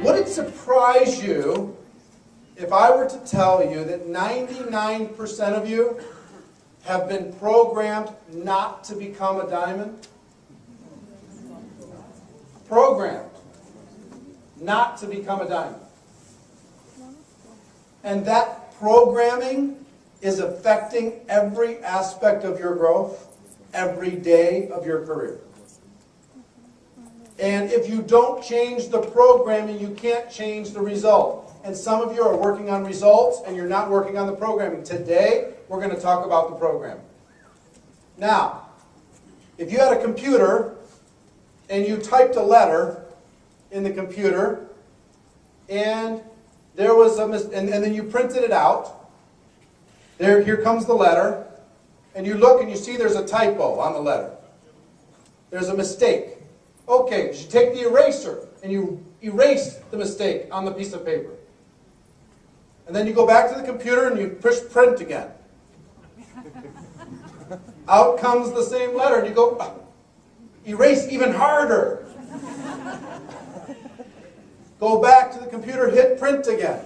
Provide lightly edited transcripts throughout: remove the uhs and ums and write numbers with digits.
Would it surprise you if I were to tell you that 99% of you have been programmed not to become a diamond? Programmed not to become a diamond. And that programming is affecting every aspect of your growth, every day of your career. And if you don't change the programming, you can't change the result. And some of you are working on results and you're not working on the programming. Today, we're going to talk about the programming. Now, if you had a computer and you typed a letter in the computer and there was and then you printed it out, here comes the letter, and you look and you see there's a typo on the letter. There's a mistake. Okay, you take the eraser and you erase the mistake on the piece of paper. And then you go back to the computer and you push print again. Out comes the same letter and you go, erase even harder. Go back to the computer, hit print again.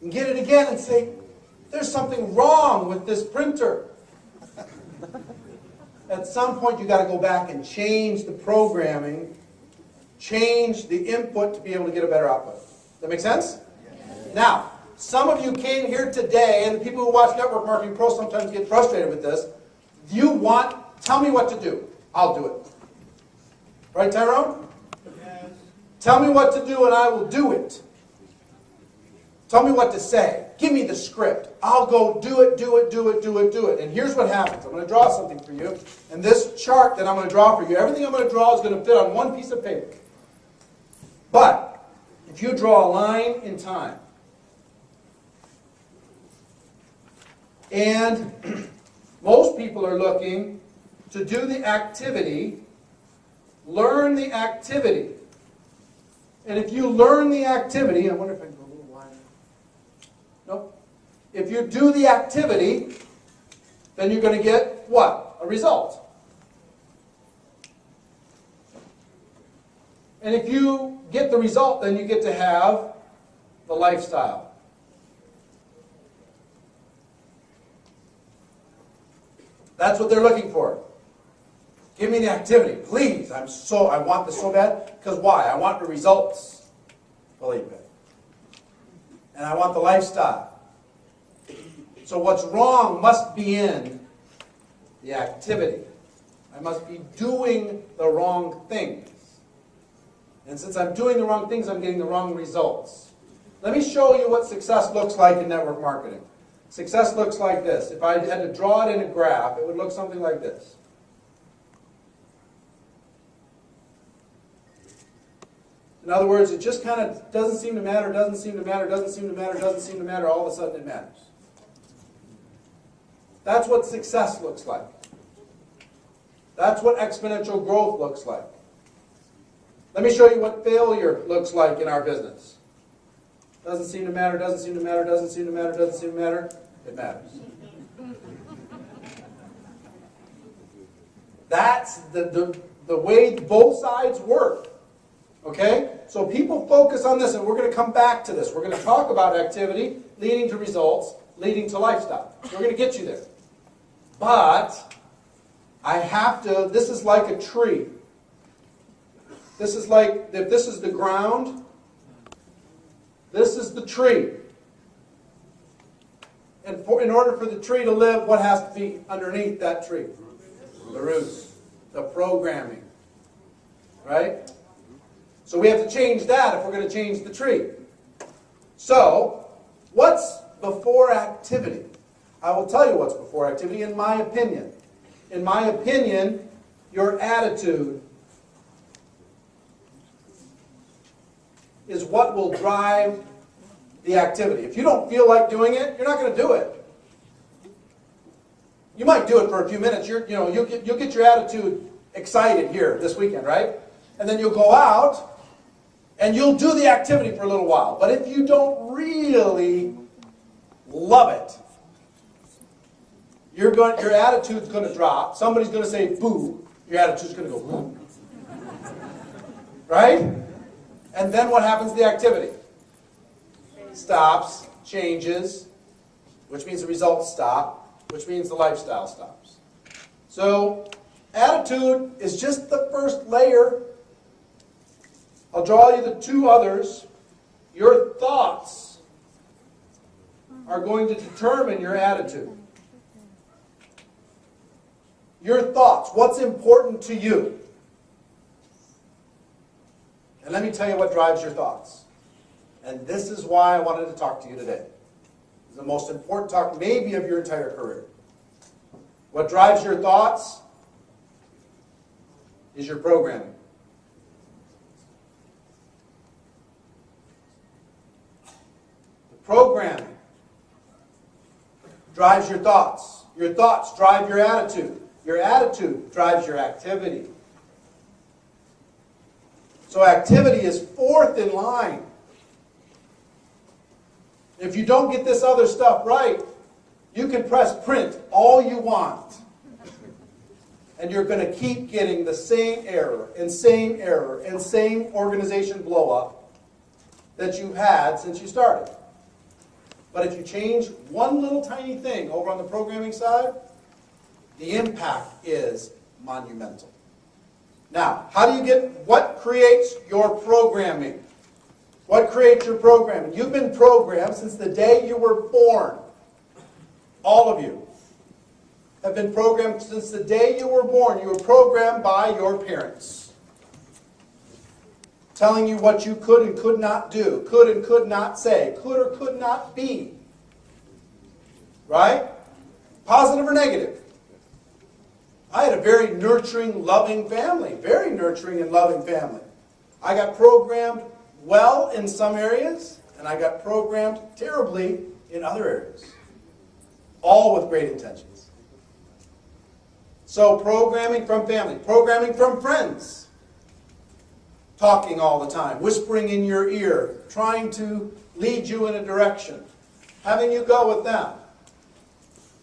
And get it again and say, there's something wrong with this printer. At some point, you've got to go back and change the programming, change the input to be able to get a better output. Does that make sense? Yes. Now, some of you came here today, and the people who watch Network Marketing Pro sometimes get frustrated with this. Tell me what to do. I'll do it. Right, Tyrone? Yes. Tell me what to do, and I will do it. Tell me what to say. Give me the script. I'll go do it, do it, do it, do it, do it. And here's what happens. I'm going to draw something for you. And this chart that I'm going to draw for you, everything I'm going to draw is going to fit on one piece of paper. But if you draw a line in time, and most people are looking to do the activity, learn the activity. And if you learn the activity, I wonder if I can go a little wider. Nope. If you do the activity, then you're going to get what? A result. And if you get the result, then you get to have the lifestyle. That's what they're looking for. Give me the activity, please. I want this so bad. Because why? I want the results. Believe it. And I want the lifestyle. So what's wrong must be in the activity. I must be doing the wrong things. And since I'm doing the wrong things, I'm getting the wrong results. Let me show you what success looks like in network marketing. Success looks like this. If I had to draw it in a graph, it would look something like this. In other words, it just kind of doesn't seem to matter, doesn't seem to matter, doesn't seem to matter, doesn't seem to matter, all of a sudden it matters. That's what success looks like. That's what exponential growth looks like. Let me show you what failure looks like in our business. Doesn't seem to matter, doesn't seem to matter, doesn't seem to matter, doesn't seem to matter. It matters. That's the way both sides work. Okay? So people focus on this, and we're going to come back to this. We're going to talk about activity leading to results, leading to lifestyle. We're going to get you there. But I have to, this is like a tree. This is like, if this is the ground, this is the tree. And in order for the tree to live, what has to be underneath that tree? The roots, the programming. Right? So we have to change that if we're going to change the tree. So, what's before activity? I will tell you what's before activity in my opinion. In my opinion, your attitude is what will drive the activity. If you don't feel like doing it, you're not going to do it. You might do it for a few minutes. You'll get your attitude excited here this weekend, right? And then you'll go out and you'll do the activity for a little while. But if you don't really love it, your attitude's going to drop. Somebody's going to say boo. Your attitude's going to go boom. Right? And then what happens to the activity? Stops, changes, which means the results stop, which means the lifestyle stops. So attitude is just the first layer. I'll draw you the two others. Your thoughts are going to determine your attitude. Your thoughts, what's important to you? And let me tell you what drives your thoughts. And this is why I wanted to talk to you today. It's the most important talk maybe of your entire career. What drives your thoughts is your programming. The programming drives your thoughts. Your thoughts drive your attitude. Your attitude drives your activity. So activity is fourth in line. If you don't get this other stuff right, you can press print all you want. And you're going to keep getting the same error and same organization blow up that you've had since you started. But if you change one little tiny thing over on the programming side, the impact is monumental. Now, how do you get, what creates your programming? What creates your programming? You've been programmed since the day you were born. All of you have been programmed since the day you were born. You were programmed by your parents, telling you what you could and could not do, could and could not say, could or could not be. Right? Positive or negative? I had a very nurturing, loving family. Very nurturing and loving family. I got programmed well in some areas, and I got programmed terribly in other areas. All with great intentions. So programming from family, programming from friends. Talking all the time, whispering in your ear, trying to lead you in a direction. Having you go with them.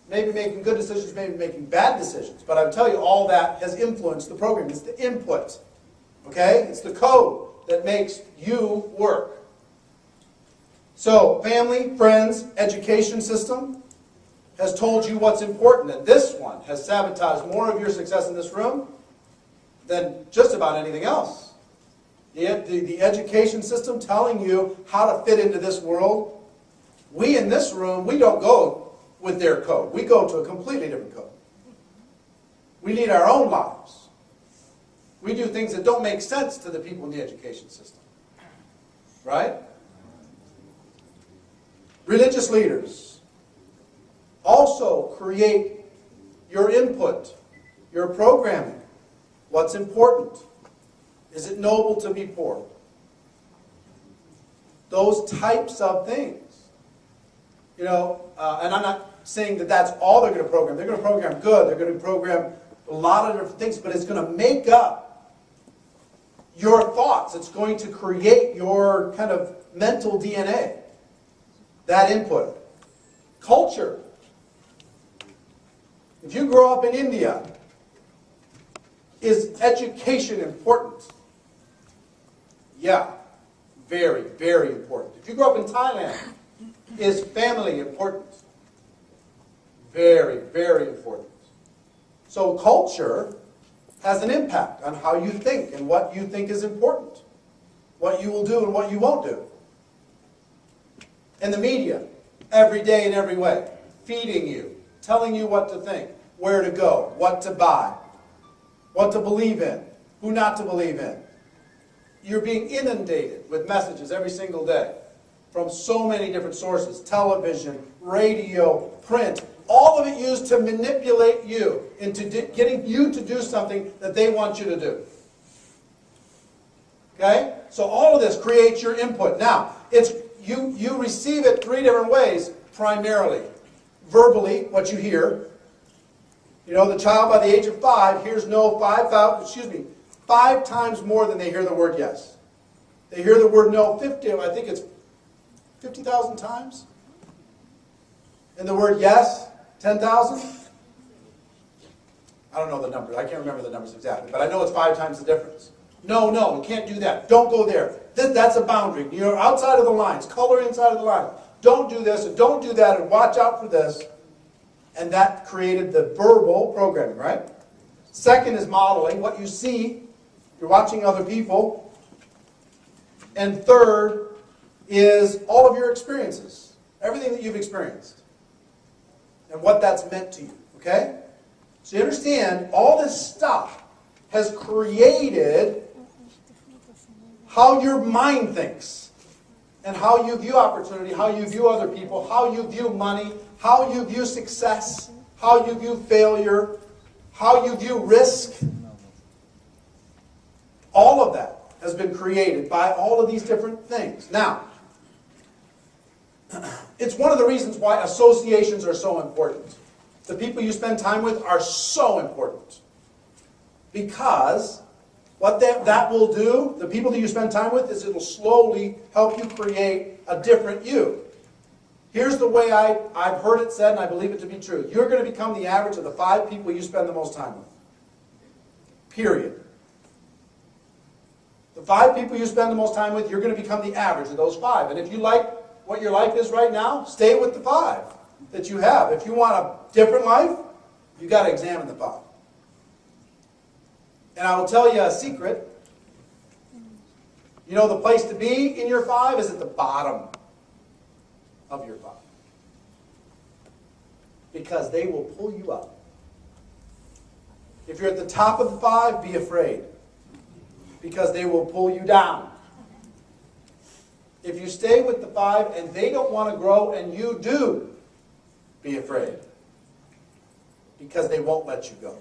Maybe making good decisions, maybe making bad decisions. But I'll tell you, all that has influenced the program. It's the input. Okay? It's the code that makes you work. So, family, friends, education system has told you what's important. And this one has sabotaged more of your success in this room than just about anything else. The education system telling you how to fit into this world. We in this room, we don't go with their code. We go to a completely different code. We lead our own lives. We do things that don't make sense to the people in the education system. Right? Religious leaders also create your input, your programming. What's important? Is it noble to be poor? Those types of things. You know, and I'm not saying that that's all they're going to program. They're going to program good. They're going to program a lot of different things, but it's going to make up your thoughts. It's going to create your kind of mental DNA. That input. Culture. If you grow up in India, is education important? Yeah, very, very important. If you grow up in Thailand, is family important? Very, very important. So culture has an impact on how you think and what you think is important. What you will do and what you won't do. And the media, every day in every way, feeding you, telling you what to think, where to go, what to buy, what to believe in, who not to believe in. You're being inundated with messages every single day from so many different sources, television, radio, print, all of it used to manipulate you into getting you to do something that they want you to do. Okay? So all of this creates your input. Now, it's you receive it three different ways, primarily. Verbally, what you hear. You know, the child by the age of 5 hears no 5 times more than they hear the word yes. They hear the word no 50,000 times. And the word yes, 10,000? I don't know the numbers. I can't remember the numbers exactly. But I know it's 5 times the difference. No, no, you can't do that. Don't go there. That's a boundary. You're outside of the lines. Color inside of the lines. Don't do this and don't do that and watch out for this. And that created the verbal programming, right? Second is modeling, what you see. You're watching other people. And third is all of your experiences. Everything that you've experienced. And what that's meant to you, okay? So you understand, all this stuff has created how your mind thinks. And how you view opportunity, how you view other people, how you view money, how you view success, how you view failure, how you view risk. All of that has been created by all of these different things. Now, it's one of the reasons why associations are so important. The people you spend time with are so important. Because what that will do, the people that you spend time with, is it'll slowly help you create a different you. Here's the way I've heard it said, and I believe it to be true. You're going to become the average of the 5 people you spend the most time with. Period. The 5 people you spend the most time with, you're going to become the average of those 5. And if you like what your life is right now, stay with the 5 that you have. If you want a different life, you've got to examine the 5. And I will tell you a secret. You know, the place to be in your 5 is at the bottom of your 5. Because they will pull you up. If you're at the top of the 5, be afraid. Because they will pull you down. If you stay with the 5 and they don't want to grow and you do, be afraid. Because they won't let you go.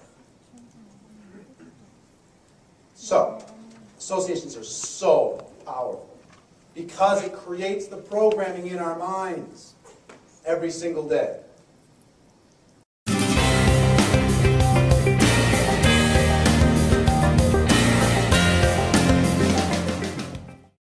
So, associations are so powerful because it creates the programming in our minds every single day.